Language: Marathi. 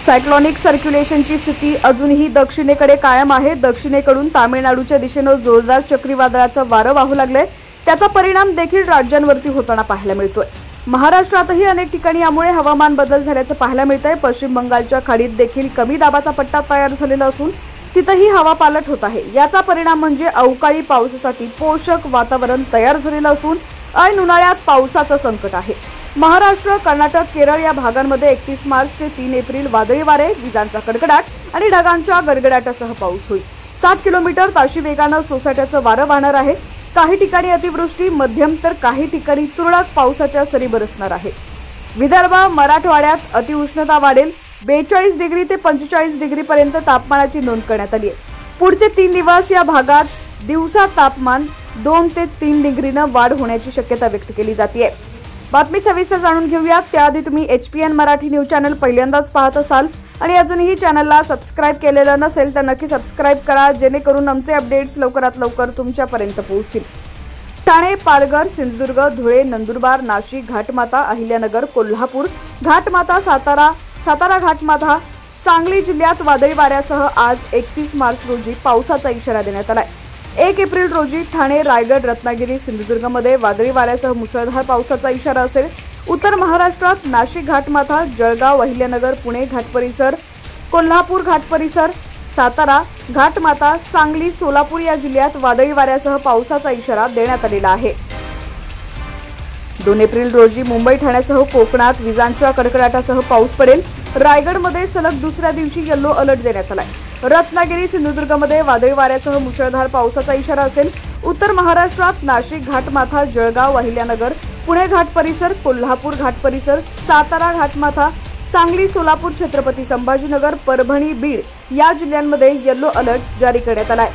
सायक्लॉनिक सर्क्युलेशनची स्थिती अजूनही दक्षिणेकडे कायम आहे। दक्षिणेकडून तामिळनाडूच्या दिशेने जोरदार चक्रीवादळाचं वारं वाहू लागलंय। त्याचा परिणाम देखील राज्यांवरती होताना पाहायला मिळतोय। महाराष्ट्रातही अनेक ठिकाणी यामुळे हवामान बदल झाल्याचं पाहायला मिळतंय। पश्चिम बंगालच्या खाडीत देखील कमी दाबाचा पट्टा तयार झालेला असून तिथेही हवा पालट होत आहे। याचा परिणाम म्हणजे अवकाळी पावसासाठी पोषक वातावरण तयार झालेलं असून ऐन उन्हाळ्यात पावसाचं संकट आहे। महाराष्ट्र, कर्नाटक, केरळ या भागांमध्ये 31 मार्च ते 3 एप्रिल वादळी वारे, विजांचा कडकडाट आणि ढगांच्या गडगडाटासह पाऊस होईल। 60 किलोमीटर ताशी वेगानं सोसाट्याचं वारं वाहणार आहे। काही ठिकाणी अतिवृष्टी, मध्यम तर काही ठिकाणी तुरळक पावसाच्या सरी बरसणार आहे। विदर्भ, मराठवाड्यात अतिउष्णता वाढेल। 42 डिग्री ते 45 डिग्री पर्यंत तापमानाची नोंद करण्यात आली आहे। पुढचे 3 दिवस या भागात दिवसा तापमान 2 ते 3 डिग्रीनं वाढ होण्याची शक्यता व्यक्त केली जाते। बातमी सविस्तर जाणून घेऊयात। त्याआधी तुम्ही HPN मराठी न्यूज चॅनल पहिल्यांदाच पाहत असाल आणि अजूनही चॅनलला सबस्क्राइब केलेलं नसेल तर नक्की सबस्क्राइब करा, जेणेकरून आमचे अपडेट्स लवकरात लवकर तुमच्यापर्यंत पोहोचतील। ठाणे, पालघर, सिंधुदुर्ग, धुळे, नंदुरबार, नाशिक, घाटमाता, अहिल्यानगर, कोल्हापूर, घाटमाता, सातारा घाटमाता, सांगली जिल्ह्यात वादळी वाऱ्यासह आज 31 मार्च रोजी पावसाचा इशारा देण्यात आलाय। 1 एप्रिल रोजी ठाणे, रायगड, रत्नागिरी, सिंधुदुर्गमध्ये वादळी वाऱ्यासह मुसळधार पावसाचा इशारा असेल। उत्तर महाराष्ट्रात नाशिक घाटमाथा, जळगाव, अहिल्यानगर, पुणे घाट परिसर, कोल्हापूर घाट परिसर, सातारा घाटमाता, सांगली, सोलापूर या जिल्ह्यात वादळी वाऱ्यासह पावसाचा इशारा देण्यात आलेला आहे। 2 एप्रिल रोजी मुंबई, ठाण्यासह कोकणात विजांच्या कडकडाटासह पाऊस पडेल। रायगडमध्ये सलग दुसऱ्या दिवशी येलो अलर्ट देण्यात आलाय। रत्नागिरी, सिंधुदुर्गमध्ये वादळी वाऱ्यासह मुसळधार पावसाचा इशारा असेल। उत्तर महाराष्ट्रात नाशिक घाटमाथा, जळगाव, अहिल्यानगर, पुणे घाट परिसर, कोल्हापूर घाट परिसर, सातारा घाटमाथा, सांगली, सोलापूर, छत्रपती संभाजीनगर, परभणी, बीड या जिल्ह्यांमध्ये येलो अलर्ट जारी करण्यात आलाय।